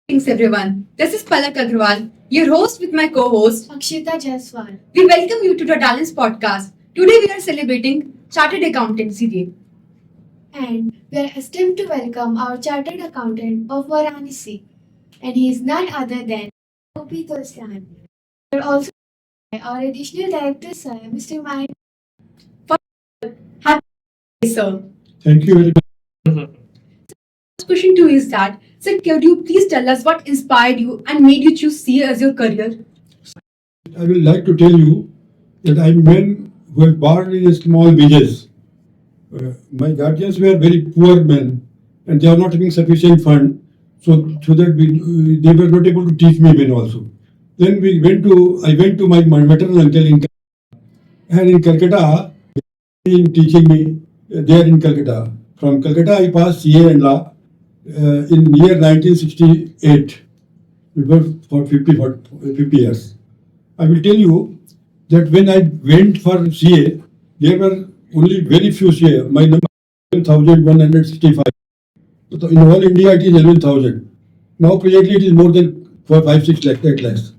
Greetings everyone. This is Palak Agrawal, your host with my co-host Akshita Jaiswal. We welcome you to the Talents Podcast. Today we are celebrating Chartered Accountancy Day. And we are esteemed to welcome our chartered accountant of Varanasi. And he is none other than O.P. Tulsian. We are also our additional director, sir, Mr. Mike. Happy day, sir. Thank you very much. First question to you is that, sir, could you please tell us what inspired you and made you choose CA as your career? I would like to tell you that I'm a man who was born in a small village. My guardians were very poor men and they are not having sufficient fund, so that they were not able to teach me well also. Then I went to my maternal uncle in Calcutta, and in Calcutta, in teaching me there in Calcutta. From Calcutta, I passed CA and law in year 1968. It was for 50 years. I will tell you that when I went for CA, there were only very few CA. My number is 1165. So in all India, it is 11,000. Now presently it is more than 5-6 lakh, 8 lakhs.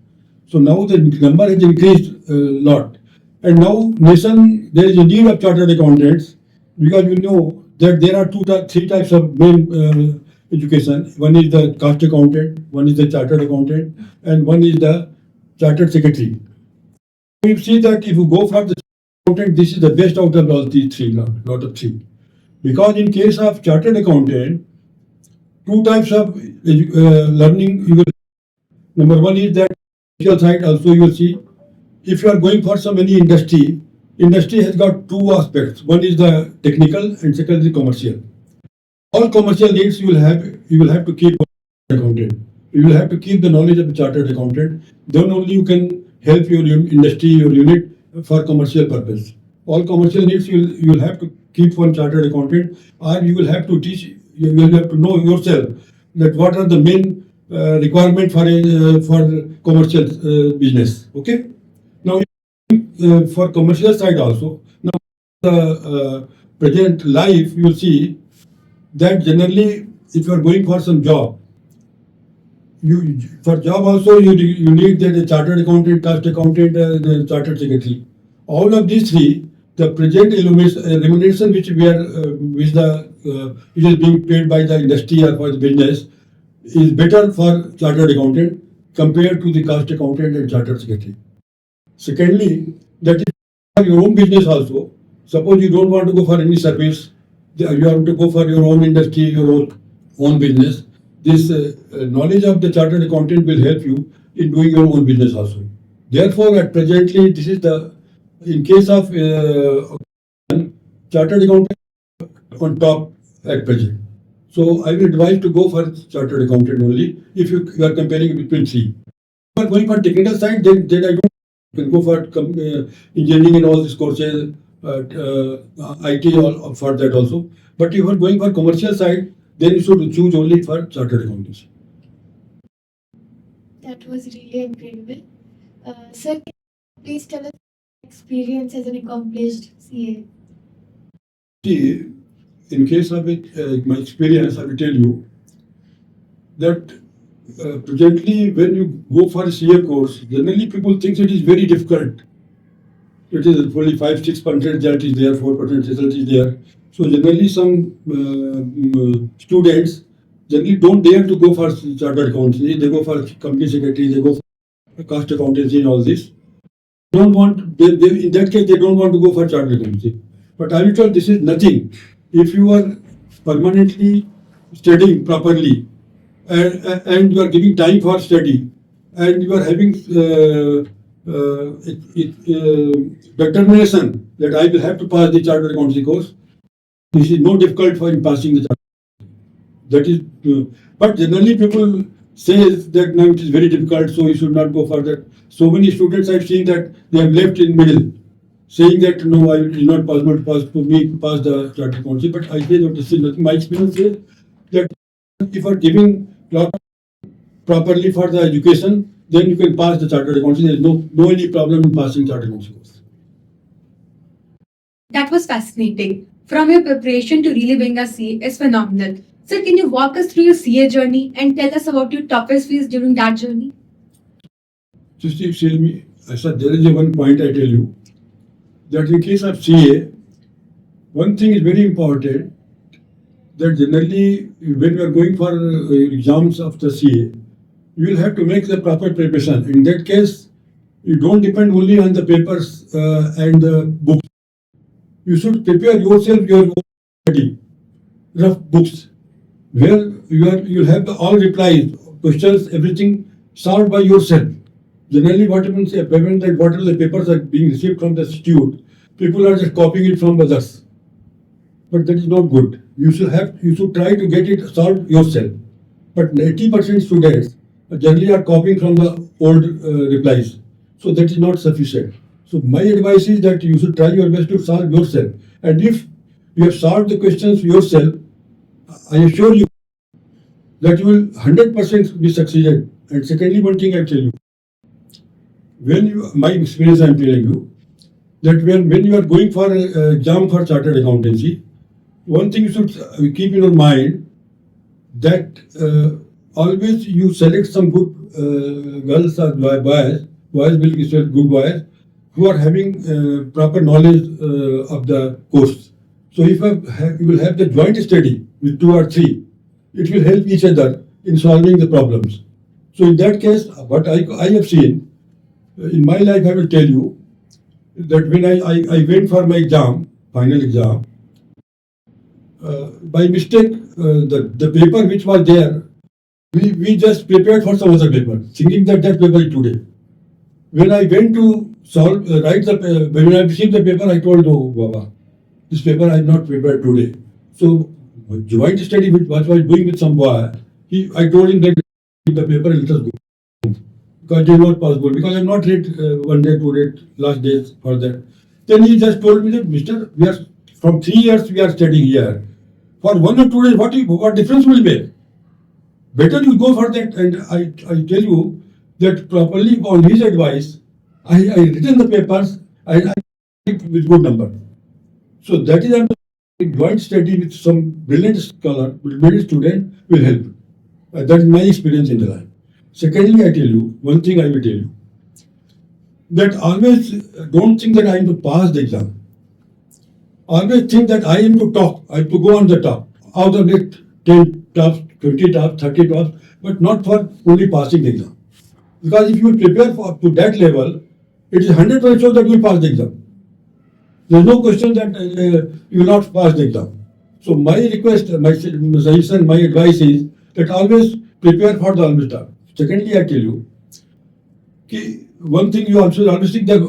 So now the number has increased a lot. And now nation, there is a need of chartered accountants, because you know that there are three types of main education. One is the cost accountant, one is the chartered accountant, and one is the chartered secretary. We see that if you go for the accountant, this is the best out of all these three, lot of three. Because in case of chartered accountant, two types of learning you will. Number one is that technical side also you will see. If you are going for any industry has got two aspects. One is the technical and second is the commercial. All commercial needs you will have to keep accountant. You will have to keep the knowledge of a chartered accountant. Then only you can help your industry, your unit for commercial purpose. All commercial needs you will have to keep one chartered accountant, or you will have to teach. You will have to know yourself that what are the main requirement for commercial business. Okay. Now for commercial side also. Now the present life you will see that generally if you are going for some job, for job also you need that a chartered accountant, cost accountant, the chartered secretary. All of these three, the present remuneration which it is being paid by the industry or for the business is better for chartered accountant compared to the cost accountant and chartered secretary. Secondly, that is for your own business also. Suppose you don't want to go for any service, you have to go for your own industry, your own business. This knowledge of the chartered accountant will help you in doing your own business also. Therefore, at presently, this is in case of chartered accountant on top at present. So I will advise to go for chartered accountant only if you are comparing between three. If you are going for technical side, then I don't. You can go for engineering and all these courses, IT for that also. But if you are going for commercial side, then you should choose only for chartered accountancy. That was really incredible. Sir, can you please tell us your experience as an accomplished CA. See, in case of my experience, I will tell you that presently when you go for a CA course, generally people think it is very difficult. It is only 5-6% result is there, 4% result is there. So generally some students generally don't dare to go for chartered accountancy. They go for company secretary, they go for cost accountancy and all this. In that case, they don't want to go for chartered accountancy. But I will tell this is nothing. If you are permanently studying properly and you are giving time for study and you are having determination that I will have to pass the chartered accountancy course, this is no difficult for passing the chartered. That is, but generally people say that now it is very difficult, so you should not go for that. So many students I've seen that they have left in middle, saying that no, it is not possible to pass the chartered accountancy. But I say that this is nothing. My experience says that if you are giving lot properly for the education, then you can pass the chartered accountancy. There is no any problem in passing chartered accountancy course. That was fascinating. From your preparation to really being a CA is phenomenal. Sir, can you walk us through your CA journey and tell us about your toughest phase during that journey? So Steve, tell me, sir, there is a one point I tell you that in case of CA, one thing is very important that generally when you are going for exams of the CA, you will have to make the proper preparation. In that case, you don't depend only on the papers and the books. You should prepare yourself your own study, rough books, where you'll have all replies, questions, everything solved by yourself. Generally, what happens is that whatever the papers are being received from the institute, people are just copying it from others. But that is not good. You should try to get it solved yourself. But 80% students generally are copying from the old replies. So that is not sufficient. So my advice is that you should try your best to solve yourself. And if you have solved the questions yourself, I assure you that you will 100% be succeeded. And secondly, one thing I tell you, my experience I am telling you, that when you are going for an exam for chartered accountancy, one thing you should keep in your mind that always you select some good girls or boys will be good boys who are having proper knowledge of the course. So if you will have the joint study with 2 or 3, it will help each other in solving the problems. So in that case, what I have seen in my life, I will tell you that when I went for my exam, final exam, by mistake, the paper which was there, we just prepared for some other paper, thinking that paper is today. When I went to when I received the paper, I told, oh, Baba, this paper I have not prepared today. So, joint study which I was doing with some boy, I told him that the paper let us go. Because it is not possible. Because I have not read 1 day, 2 days, last days for that. Then he just told me that, Mister, we are from 3 years we are studying here. For 1 or 2 days, what difference will make? Better you go for that. And I tell you that properly on his advice, I written the papers and I with good number. So that is a joint study with some brilliant scholar, brilliant student will help. That is my experience in the life. Secondly, I tell you, one thing I will tell you, that always don't think that I am to pass the exam. Always think that I am to top, I have to go on the top. Out of it, 10 tops, 20 tops, 30 tops, but not for only passing the exam. Because if you prepare up to that level, it is 100% sure that you will pass the exam. There is no question that you will not pass the exam. So my request, my suggestion, my advice is that always prepare for the always top. Secondly, I tell you, one thing you also always think that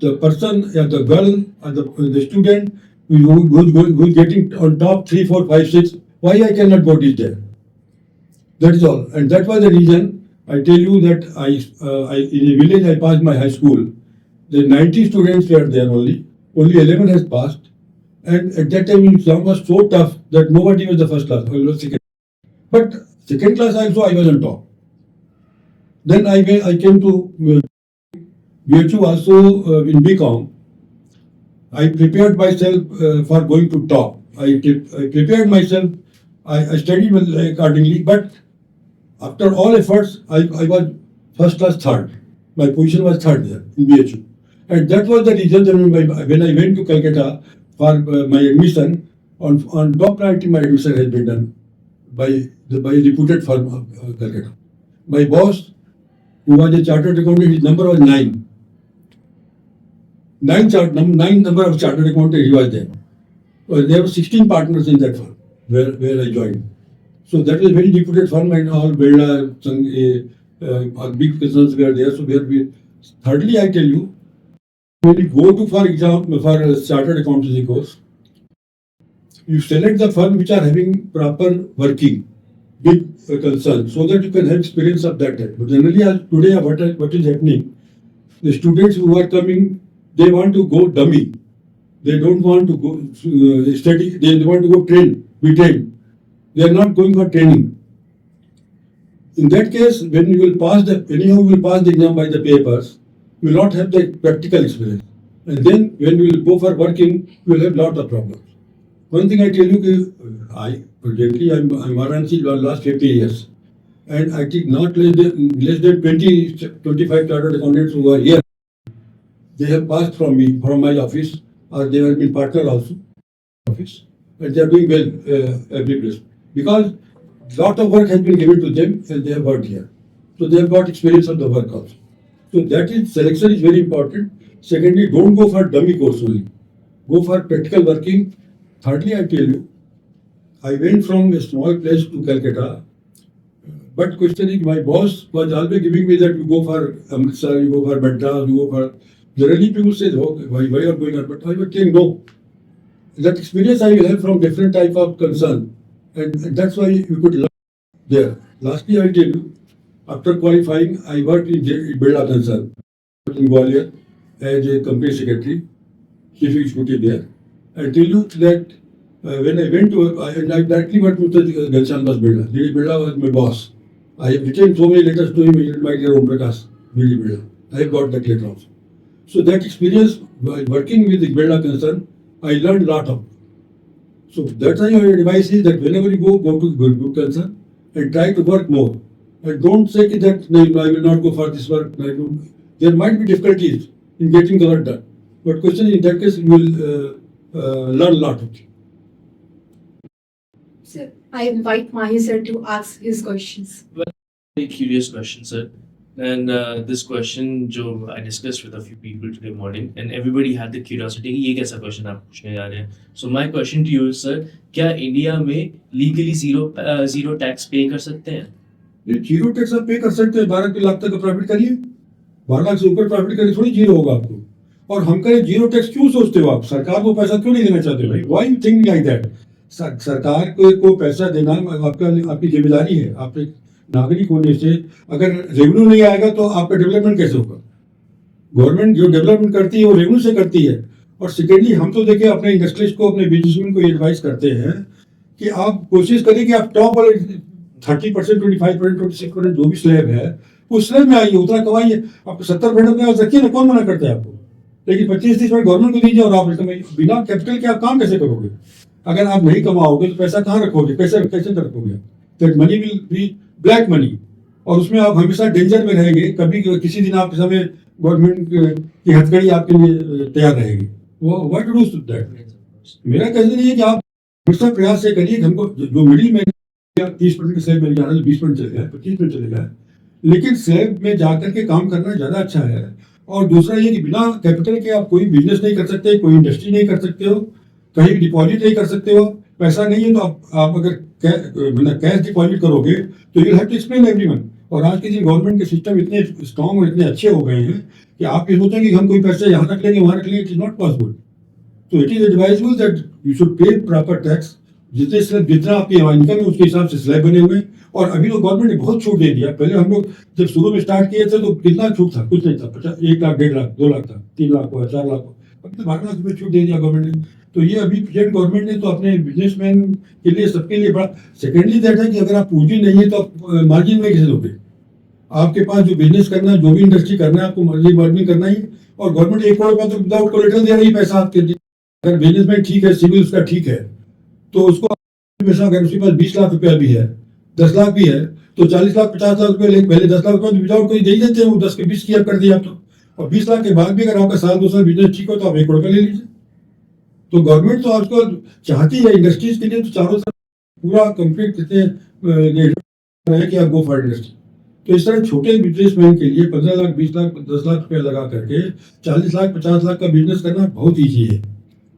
the person, the girl, or the student who is getting on top 3, 4, 5, 6, why I cannot go this there? That is all. And that was the reason I tell you that in a village I passed my high school. The 90 students were there only 11 has passed. And at that time exam was so tough that nobody was the first class, I was second. But second class also I was on top. Then I came to BHU also in BCom. I prepared myself for going to top. I prepared myself, I studied accordingly, but after all efforts, I was first class third. My position was third there in BHU. And that was the reason that when I went to Calcutta for my admission, on top priority my admission has been done by a reputed firm of Calcutta. My boss, who was a chartered accountant, his number was 9. 9 number of chartered accountant he was there. There were 16 partners in that firm where I joined. So that was a very reputed firm and all Birla, big concerns were there. So thirdly, I tell you, when you go to for a chartered accountancy course, you select the firm which are having proper working, big concern, so that you can have experience of that type. But generally, today, what is happening, the students who are coming, they want to go dummy. They don't want to go study. They want to go be trained. They are not going for training. in that case, when you will pass the anyhow you will pass the exam by the papers, you will not have the practical experience, and then when you will go for working, you will have lot of problems. One thing I tell you, I presently I'm Varanasi for last 50 years, and I think not less than 25 chartered accountants who are here. They have passed from me, from my office, or they have been partner also office, and they are doing well every place because lot of work has been given to them and they have worked here. So they have got experience of the work also. So that is selection is very important. Secondly, don't go for dummy course only. Go for practical working. Thirdly, I tell you, I went from a small place to Calcutta. But question is, my boss was always giving me that you go for Amritsar, you go for Madras, you go for. Generally, people say, oh, why you are going on? But I was saying no. That experience I will have from different type of concern, and that's why you could learn there. Lastly, I tell you, after qualifying, I worked in Birla Concern in Gwalior as a company secretary, chief executive there. I tell you that when I went to, I directly worked with Ghanshyam Das Birla. Birla was my boss. I have written so many letters to him, my dear Om Prakash Birla. I have got that letter also. So that experience by working with the Birla Concern, I learned a lot of. So that's why your advice is that whenever you go to good concern and try to work more. And don't say that no, I will not go for this work. There might be difficulties in getting the work done. But question in that case, you will learn a lot of things. Sir, I invite Mahi sir to ask his questions. Very curious question, sir. And this question, जो I discussed with a few people today morning, and everybody had the curiosity कि ये कैसा question आप पूछने जा रहे हैं. So my question to you is, sir, क्या इंडिया में legally zero tax pay कर सकते हैं? जीरो टैक्स आप पे कर सकते हैं. 12 लाख तक का प्रॉफिट करिए. 12 लाख से ऊपर प्रॉफिट करिए, थोड़ी जीरो होगा आपको. और हम कहें जीरो टैक्स क्यों सोचते हो आप? सरकार को पैसा क्यों नहीं देना चाहते भाई? Why you think like that? सरकार को पैसा देना आपकी जिम्मेदारी है. आप एक नागरिक होने से अगर रेवेन्यू नहीं आएगा तो आपका डेवलपमेंट कैसे होगा? गवर्नमेंट जो डेवलपमेंट करती है वो रेवेन्यू से करती है. और सेकेंडली हम तो देखिए अपने इंडस्ट्रीज को, अपने बिजनेसमैन को एडवाइस करते हैं कि आप कोशिश करिए कि आप टॉप वाले 30%, 25%, 26% जो भी स्लैब है उस स्लैब में आइए, उतना कमाइए. आप 70% में रखिए ना, कौन मना करते हैं आपको? लेकिन 25-30% गवर्नमेंट को दीजिए और आप बिना कैपिटल के आप काम कैसे करोगे? अगर आप नहीं कमाओगे तो पैसा कहाँ रखोगे? कैसे रखोगे? That money will be black money, और उसमें आप हमेशा डेंजर में रहेंगे. कभी किसी दिन आपके सामने गवर्नमेंट की हथकड़ी आपके लिए तैयार रहेगी. वो व्हाट टू डू दैट? मेरा कहना नहीं है कि आप हमेशा प्रयास से करिए. हमको जो मिडिल में 30% के स्लैब में जाना है, 20% चलेगा, 25% चलेगा, लेकिन स्लैब में जाकर के काम करना ज्यादा अच्छा है. और दूसरा ये कि बिना कैपिटल के आप कोई बिजनेस नहीं कर सकते, कोई इंडस्ट्री नहीं कर सकते हो, कहीं भी डिपॉजिट नहीं कर सकते हो. पैसा नहीं है तो आप अगर कैश डिपॉजिट करोगे तो you have to explain everyone. और आज के दिन गवर्नमेंट के सिस्टम इतने स्ट्रॉन्ग और इतने अच्छे हो गए हैं कि आप ये सोचेंगे कि हम कोई पैसे यहाँ रख लेंगे, वहाँ रख लेंगे. It is not possible. तो it is advisable that you should pay proper tax. जितना आपकी इनकम है उसके हिसाब से स्लैब बने हुए. और अभी तो गवर्नमेंट ने बहुत छूट दे दिया. पहले हम लोग जब शुरू में स्टार्ट किए थे तो कितना छूट था? कुछ नहीं था. 1 लाख, 1.5 लाख, 2 लाख था, 3 लाख हुआ, 4 लाख हुआ. अब तो 12 लाख रुपये छूट दे दिया गवर्नमेंट ने. तो ये अभी प्रेजेंट गवर्नमेंट ने तो अपने बिजनेसमैन के लिए, सबके लिए बड़ा. सेकेंडली दैट है कि अगर आप पूंजी नहीं है तो आप मार्जिन में कैसे दोगे? आपके पास जो बिजनेस करना है, जो भी इंडस्ट्री करना है, आपको मार्जिन करना ही. और गवर्नमेंट 1 करोड़ रुपया तो विदाउट कोलेटरल दे रही है पैसा आपके लिए. अगर बिजनेसमैन ठीक है, सिविल उसका ठीक है, तो उसको पैसा, अगर उसके पास 20 लाख रुपया भी है, 10 लाख भी है, तो 40 लाख 50 लाख रुपये पहले 10 लाख रुपये विदाउट कोई दे ही देते हैं. वो 10 के 20 की आप कर दिया आप तो. और 20 लाख के बाद भी अगर आपका साल 2 साल बिजनेस ठीक हो तो आप 1 करोड़ का ले लीजिए. तो गवर्नमेंट तो आपको चाहती है इंडस्ट्रीज के लिए तो चारों तरफ पूरा कंप्लीट करते हैं कि आप गो फॉर इंडस्ट्री. तो इस तरह छोटे बिजनेसमैन के लिए 15 लाख, 20 लाख, 10 लाख रुपया लगा करके 40 लाख, 50 लाख का बिजनेस करना बहुत ईजी है.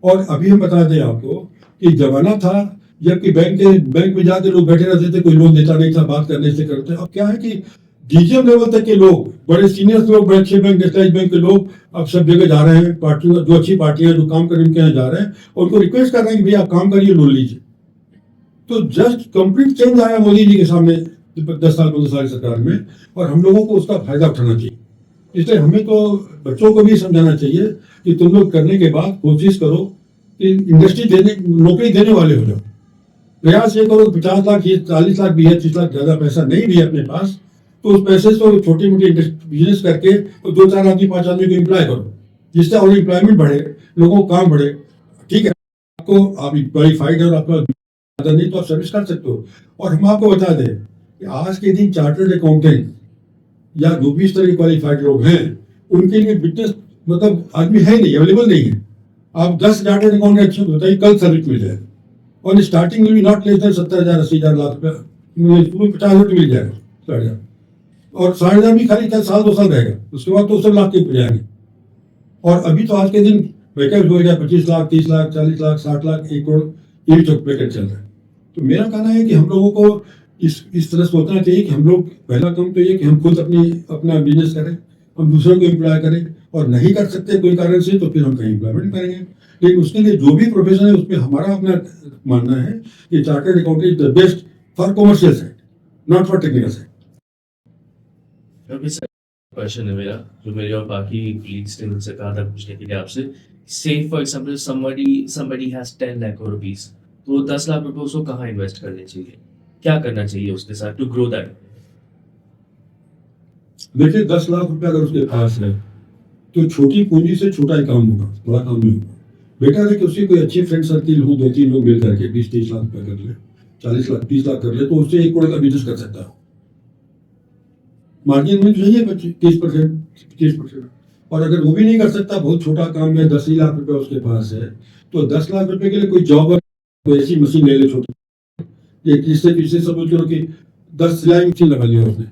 और अभी हम बता दें आपको कि जमाना था जबकि बैंक में जाके लोग बैठे रहते थे, कोई लोन देता नहीं था, बात करने से करते. अब क्या है कि डीजीएम लेवल तक के लोग, बड़े सीनियर लोग, बड़े अच्छे बैंक, नेशनलाइज बैंक के लोग अब सब जगह जा रहे हैं. पार्टियों, जो अच्छी पार्टियां जो काम करने के यहाँ जा रहे हैं और उनको रिक्वेस्ट कर रहे हैं कि भैया आप काम करिए, लोन लीजिए. तो जस्ट कंप्लीट चेंज आया मोदी जी के सामने 10 साल 15 साल सरकार में, और हम लोगों को उसका फायदा उठाना चाहिए. इसलिए हमें तो बच्चों को भी समझाना चाहिए कि तुम लोग करने के बाद कोशिश करो कि इंडस्ट्री नौकरी देने वाले हो जाओ. प्रयास ये करो 50 लाख, ये 40 लाख भी है, 30 लाख ज्यादा पैसा नहीं भी है अपने पास, तो उस पैसे से छोटी मोटी बिजनेस करके तो 2-4 आदमी 5 आदमी को एम्प्लॉय करो, जिससे और एम्प्लॉयमेंट बढ़े, लोगों को काम बढ़े। ठीक है, आपको आप क्वालिफाइड और आपका ज्यादा नहीं तो आप सर्विस कर सकते हो। और हम आपको बता दें कि आज के दिन चार्टर्ड अकाउंटेंट या जो भी इस तरह के क्वालिफाइड लोग हैं, उनके लिए बिजनेस मतलब आदमी है नहीं, अवेलेबल नहीं है। आप 10 चार्टर्ड अकाउंटेंट अच्छे बताइए, कल सर्विस मिल जाए, और स्टार्टिंग में भी नॉट लेस देन 70,000 80,000 लाख रुपया, 50,000 मिल जाएगा 60,000, और 60,000 भी खाली 1 साल 2 साल रहेगा, उसके बाद तो 200 लाख के ऊपर जाएंगे। और अभी तो आज के दिन पैकेज हो गया 25 लाख 30 लाख 40 लाख 60 लाख 1 करोड़, ये भी तो पैकेज चल रहा है। तो मेरा कहना है कि हम लोगों को इस तरह सोचना चाहिए कि हम लोग पहला काम तो ये कि हम खुद अपना बिजनेस करें, हम दूसरों को एम्प्लॉय करें, और नहीं कर सकते कोई कारण से तो फिर हम कहीं एम्प्लॉयमेंट करेंगे। लेकिन उसके लिए जो भी प्रोफेशन है उसमें हमारा अपना मानना है कि chartered accountant is the best for commercial side, not for technical side. अभी सर क्वेश्चन है मेरा, जो मेरे और बाकी कलीग्स ने मुझसे कहा था पूछने के लिए आपसे। से for example somebody has 10 lakh rupees, तो 10 लाख रुपए उसको कहाँ इन्वेस्ट करने चाहिए, क्या करना चाहिए उसके साथ टू ग्रो दैट? देखिए 10 लाख रुपया अगर उसके पास है तो छोटी पूंजी से छोटा ही काम होगा, बड़ा काम नहीं होगा। बेटर है कि उसकी कोई अच्छी फ्रेंड सर्किल हो, 2-3 लोग मिल करके 20-30 लाख रुपया कर ले, 40 लाख 30 लाख कर ले, तो उससे 1 करोड़ का बिजनेस कर सकता है। मार्जिन में चाहिए 30% 25%। और अगर वो भी नहीं कर सकता, बहुत छोटा काम है, 10 ही लाख रुपया उसके पास है, तो 10 लाख रुपए के लिए कोई जॉब कोई ऐसी मशीन ले ले छोटी, जिससे समझ करो कि 10 सिलाई मशीन लगा लिया उसने,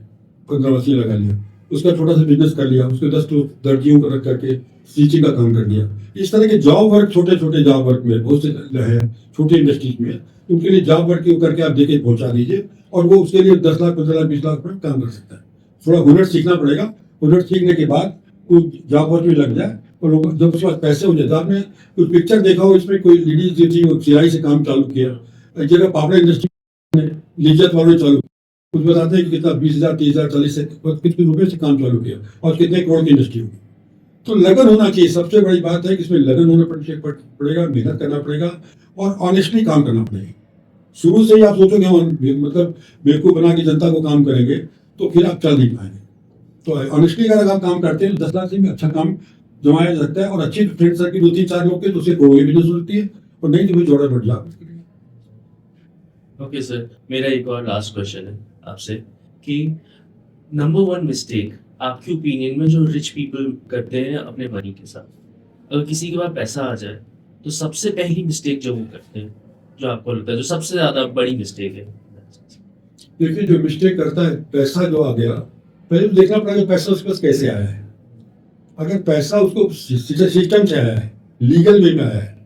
15 मशीन लगा लिया, उसका छोटा सा बिजनेस कर लिया, उसके 10 तो दर्जियों को रख करके स्टिचिंग का काम कर दिया। इस तरह के जॉब वर्क, छोटे छोटे जॉब वर्क में बहुत से है, छोटी इंडस्ट्रीज में, उनके लिए जॉब वर्क करके आप देके पहुंचा दीजिए, और वो उसके लिए 10 लाख 15 लाख 20 लाख रुपये काम कर सकता है। थोड़ा हुनर सीखना पड़ेगा, हुनर सीखने के बाद वो जॉब वर्क में लग जाए, और लोग जब उसके बाद पैसे हो जाए। आपने कुछ पिक्चर देखा हो, इसमें कोई लेडीज जो थी वो सिलाई से काम चालू किया, एक जगह पापड़ इंडस्ट्री में लिज्जत वालों ने चालू, कुछ बताते हैं कि कितना 20,000 30,000 40 से कितने रुपए से काम चालू किया, और कितने करोड़ की इंडस्ट्री होगी। तो लगन होना चाहिए, सबसे बड़ी बात है कि इसमें लगन होना पड़ेगा, मेहनत करना पड़ेगा, और ऑनेस्टली काम करना पड़ेगा। शुरू से ही आप सोचोगे हम मतलब बेवकूफ बना के जनता को काम करेंगे, तो फिर आप चल नहीं पाएंगे। तो ऑनेस्टली अगर आप काम करते हैं, 10 लाख से भी अच्छा काम जमाया जा सकता है, और अच्छी फ्रेंड सर्किल 2-3-4 लोग के तो उसे करोड़ की बिजनेस हो सकती है, और नहीं तो फिर जोड़ा बढ़ जाए। ओके सर, मेरा एक और लास्ट क्वेश्चन है आपसे कि नंबर 1 मिस्टेक आपके ओपिनियन में जो रिच पीपल करते हैं अपने मनी के साथ, अगर किसी के पास पैसा आ जाए तो सबसे पहली मिस्टेक जो वो करते हैं, जो आपको लगता है जो सबसे ज्यादा बड़ी मिस्टेक है? देखिए जो मिस्टेक करता है, पैसा जो आ गया, पहले तो देखना पड़ेगा पैसा उसके पास कैसे आया है। अगर पैसा उसको सिस्टम से आया है, लीगल वे में आया है,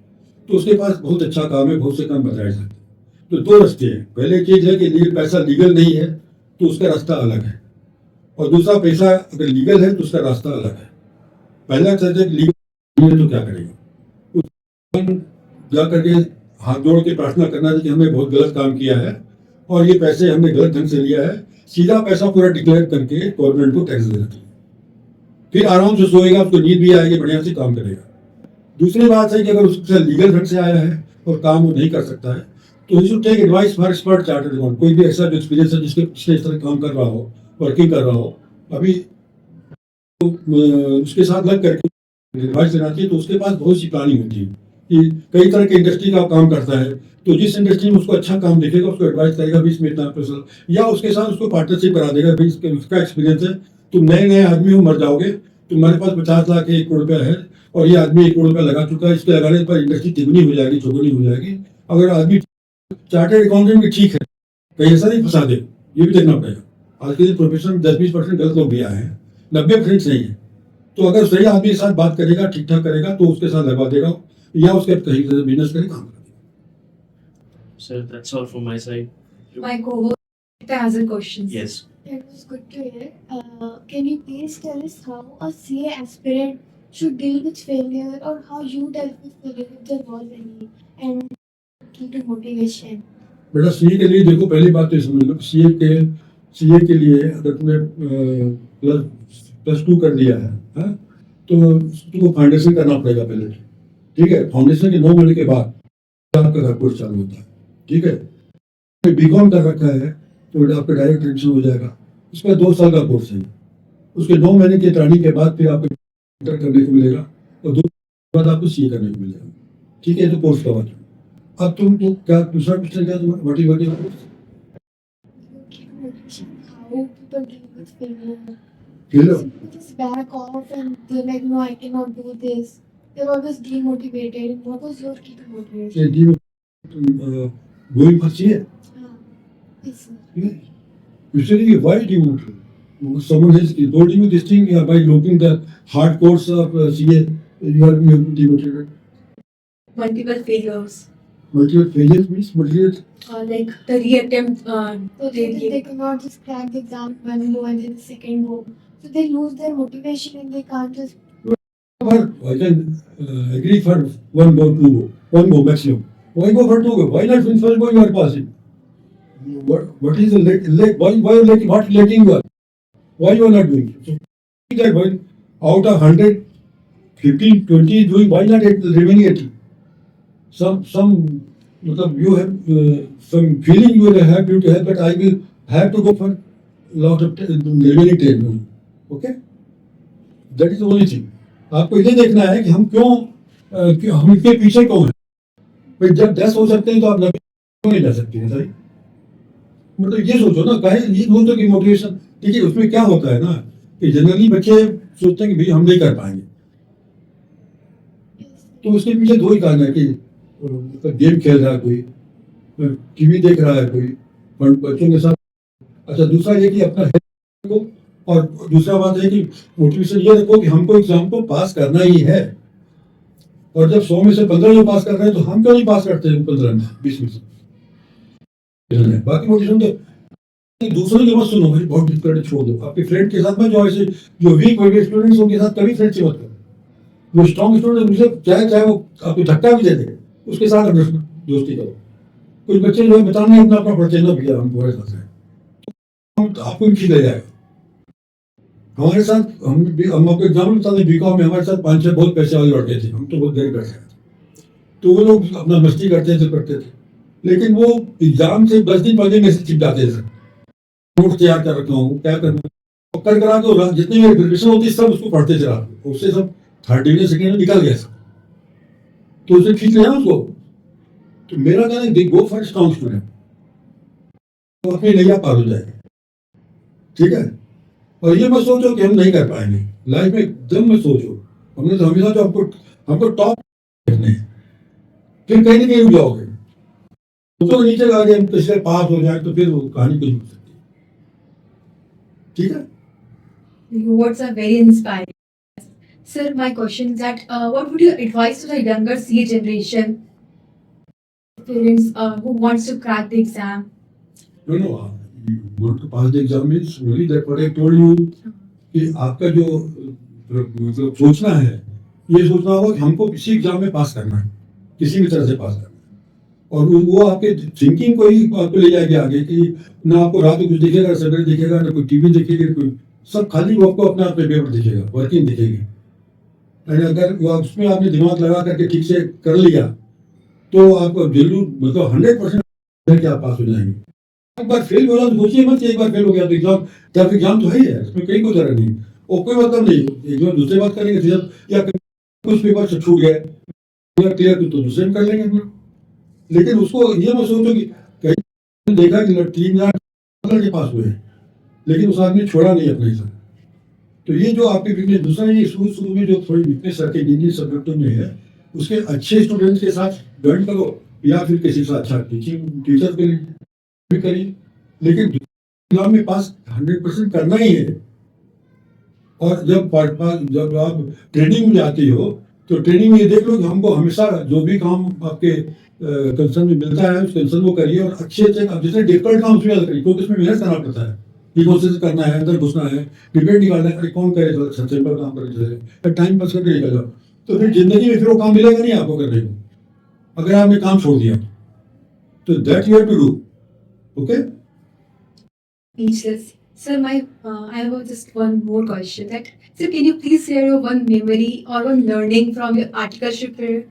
तो उसके पास बहुत अच्छा काम है, बहुत से काम बताए जाते हैं। तो 2 रास्ते हैं, पहले चीज है कि पैसा लीगल नहीं है तो उसका रास्ता अलग है, और दूसरा पैसा अगर लीगल है तो उसका रास्ता अलग है। पहला चीज है लीगल है तो क्या करेगा, जा करके हाथ जोड़ के प्रार्थना करना चाहिए कि हमने बहुत गलत काम किया है और ये पैसे हमने गलत ढंग से लिया है, सीधा पैसा पूरा डिक्लेयर करके गवर्नमेंट को टैक्स देना चाहिए, फिर आराम से सोएगा, उसको नींद भी आएगी, बढ़िया से काम करेगा। दूसरी बात है कि अगर उससे लीगल ढंग से आया है और काम वो नहीं कर सकता है, तो you should take advice for expert chartered accountant, कोई भी ऐसा एक्सपीरियंस है जिसके पिछले इस तरह काम कर रहा हो, वर्किंग कर रहा हो, अभी तो उसके साथ लग करके एडवाइस देना चाहिए। तो उसके पास बहुत सी प्लानिंग होती है कि कई तरह की इंडस्ट्री का काम करता है, तो जिस इंडस्ट्री में उसको अच्छा काम दिखेगा उसको एडवाइस करेगा भी इसमें इतना पैसा, या उसके साथ उसको पार्टनरशिप करा देगा भाई इसका एक्सपीरियंस है, तुम नए नए आदमी हो, मर जाओगे, तुम्हारे पास 50 लाख 1 करोड़ रुपया है और ये आदमी 1 करोड़ रुपया लगा चुका है, इसके लगाने पर इंडस्ट्री तिगुनी हो जाएगी, चौगुनी हो जाएगी। अगर आदमी चार्टर्ड अकाउंटेंट भी ठीक है, कहीं ऐसा नहीं फंसा दे, ये भी देखना पड़ेगा। आज के प्रोफेशन 10-20% गलत लोग भी आए हैं, 90% सही है। तो अगर सही आदमी के साथ बात करेगा, ठीक ठाक करेगा, तो उसके साथ लगवा देगा, या उसके कहीं से बिजनेस करे, काम करेगा। Sir, that's all from my side. My co-host has a question. Yes. That was good to hear. Can you please tell us how a CA aspirant should deal with failure, or how you dealt with failure if there was any, and key to motivation? बेटा CA के लिए देखो, पहली बात तो ये समझ लो, CA के लिए अगर तुमने +2 कर दिया है, तो तुमको फाउंडेशन करना पड़ेगा पहले, ठीक है। फाउंडेशन के 9 महीने के बाद आपका घर कोर्स चालू होता है, ठीक है। बीकॉम कर रखा है तो आपका डायरेक्ट एडमिशन हो जाएगा। उसका 2 साल का कोर्स है। उसके 9 महीने की ट्रेनिंग के बाद फिर आपको इंटर करने को मिलेगा और 2 साल बाद आपको सीए करने को मिलेगा। ठीक है, तो कोर्स का बात। अब तुमको क्या दूसरा क्वेश्चन क्या तुम्हारा what is How people deal with failure. Failure? Some people just back off and they're like, no, I cannot do this. They're always demotivated. What was your key to motivation? Going for CA? Yes, sir. Usually, why do you? Someone has told you this thing by looking the hard course of CA. You are demotivated. Multiple failures. Multiple failures means multiple. Like the reattempt. So they cannot just crack the exam one go and then the second go. So they lose their motivation and they can't just. I can agree for one go, 2 go, 1 go maximum. Why go for 2 go? Why not when first go you are passing? What is the why what letting you are? Why you are not doing it? So that why out of 100, 15, 20 is doing, why not the remaining 80? Some you have some feeling you will have to have, but I will have to go for lot of remaining 10 only. Okay? That is the only thing. आपको ये देखना है कि हम क्यों हम इनके पीछे क्यों हैं। भाई जब 10 हो सकते हैं तो आप 90 क्यों नहीं जा सकते हैं? सही, मतलब ये सोचो ना, कहे ये सोचो कि मोटिवेशन। ठीक है, उसमें क्या होता है ना कि जनरली बच्चे सोचते हैं कि भाई हम नहीं कर पाएंगे, तो उसके पीछे 2 ही कारण है कि गेम खेल रहा है कोई, टीवी देख रहा है कोई बच्चों के साथ। अच्छा, दूसरा ये कि अपना हेल्थ को, और दूसरा बात है कि मोटिवेशन ये रखो कि हमको एग्जाम को पास करना ही है। और जब 100 में से 15 जो पास कर रहे हैं तो हम क्यों नहीं पास करते हैं 15 में 20 में से? बाकी मोटिवेशन तो दूसरों की मत सुनो, भाई बहुत डिफिकल्ट है, छोड़ दो। आपके फ्रेंड के साथ में जो ऐसे जो वीक हुए स्टूडेंट्स उनके साथ कभी फ्रेंडशिप मत करो। जो स्ट्रॉन्ग स्टूडेंट उनसे चाहे वो आपको धक्का भी दे दे उसके साथ दोस्ती करो। कुछ बच्चे जो है बताने अपना अपना पढ़ते ना भैया हम तुम्हारे साथ हैं, तो आपको भी ठीक ले जाएगा। हमारे साथ हम आपको एग्जाम्पल बताते हैं, बीकॉम में हमारे साथ 5-6 बहुत पैसे वाले लड़के थे, हम तो बहुत देर बैठे थे, तो वो लोग अपना मस्ती करते थे करते थे, लेकिन वो एग्जाम से 10 दिन पहले मैसेज चिपकाते थे, नोट तैयार कर रखा हूँ क्या करना, कर करा के जितनी मेरी प्रिपरेशन होती सब उसको पढ़ते थे रात को, उससे सब 30 डिग्री सेकेंड में निकल गया सब, तो उसे खींच लिया उसको। तो मेरा कहना है गो फॉर स्ट्रॉन्ग स्टूडेंट, तो अपनी नैया पार हो जाएगी। ठीक है, और ये मत सोचो कि हम नहीं कर पाएंगे लाइफ में, एकदम मत सोचो। हमने तो हमेशा जो हमको टॉप देखने हैं, फिर कहीं ना कहीं उठ जाओगे, तो नीचे आ गए हम पिछले पास हो जाए तो फिर वो कहानी कुछ हो सकती है। ठीक है, Your words are very inspiring. Sir, my question is that what would you advise to the younger CA generation, parents who wants to crack the exam? no, you want to pass the exam means really that what I told you कि आपका जो मतलब सोचना है, ये सोचना होगा कि हमको किसी एग्जाम में पास करना है, किसी भी तरह से पास करना है, और वो आपके थिंकिंग को ही आपको ले जाएगी आगे कि ना आपको रात को कुछ दिखेगा, सवेरे दिखेगा, ना कोई टीवी दिखेगी, कोई सब खाली वो आपको अपना पेपर दिखेगा, वर्किंग दिखेगी। अगर उसमें आपने दिमाग लगा करके ठीक से कर लिया तो आपको जरूर मतलब 100% कि आप पास हो जाएंगे। एक बार फेल हो जाओ तो सोचिए मत कि एक बार फेल हो गया तो एग्जाम, टफ एग्जाम तो है ही है, उसमें कहीं कोई तरह नहीं, और कोई मतलब नहीं, एग्जाम दूसरी बात करेंगे जब या कुछ पेपर से छूट गए क्लियर तो दूसरे में कर लेंगे अपना। लेकिन उसको ये मत सोचो कि कहीं देखा कि 3 के पास हुए, लेकिन उस आदमी छोड़ा नहीं अपने हिसाब। तो ये जो आपके वीकनेस, दूसरा ये शुरू में जो थोड़ी वीकनेस रखे इंजीनियरिंग सब्जेक्टों में है, उसके अच्छे स्टूडेंट्स के साथ ज्वाइन करो या फिर किसी से अच्छा टीचर के लिए भी करिए, लेकिन एग्जाम में पास 100% करना ही है। और जब आप ट्रेनिंग में जाती हो तो ट्रेनिंग में ये देख लो कि हमको हमेशा जो भी काम आपके कंसर्न में मिलता है उस कंसर्न को करिए, और अच्छे से अब जितने डिफिकल्ट काम उसमें करिए, क्योंकि उसमें मेहनत करना पड़ता है, कोशिश करना है, अंदर घुसना है, डिबेट निकालना है, कौन करे सिंपल काम करके टाइम पास करके निकल जाओ, तो फिर जिंदगी में फिर वो काम मिलेगा नहीं आपको करने को, अगर आपने काम छोड़ दिया तो that you have to do. Okay, Speechless. Sir, I have just one more question. That sir, can you please share your one memory or one learning from your articleship period?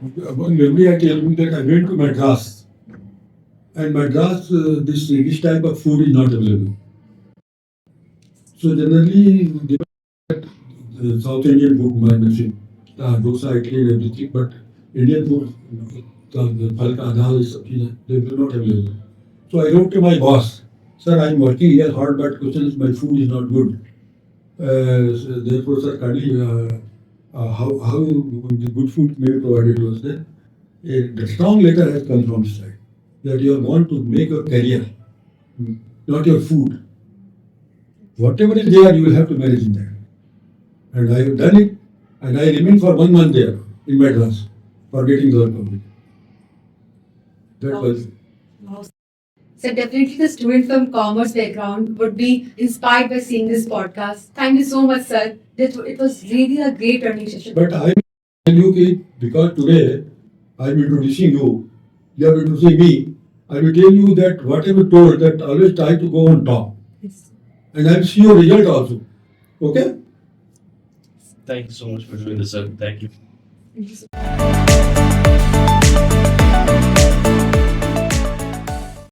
One memory I tell you that I went to Madras, and Madras, this type of food is not available. So generally, the South Indian food, my machine, dosa, idli, and everything, but Indian food, the palka, dal, sabji, they do not available. So I wrote to my boss, sir, I am working here hard, but question is my food is not good. So therefore, sir, kindly, how the good food may be provided to us there. A strong letter has come from this side that you want to make your career, not your food. Whatever is there, you will have to manage in that. And I have done it, and I remained for 1 month there in Madras for getting the work complete. That was. Wow. So definitely the student from commerce background would be inspired by seeing this podcast. Thank you so much, sir. It was really a great learning session. But I tell you that because today I am introducing you, you are introducing me, I will tell you that whatever told that always try to go on top. Yes. And I will see your result also. Okay? Thank you so much for doing this, sir. Thank you. Thank you so much.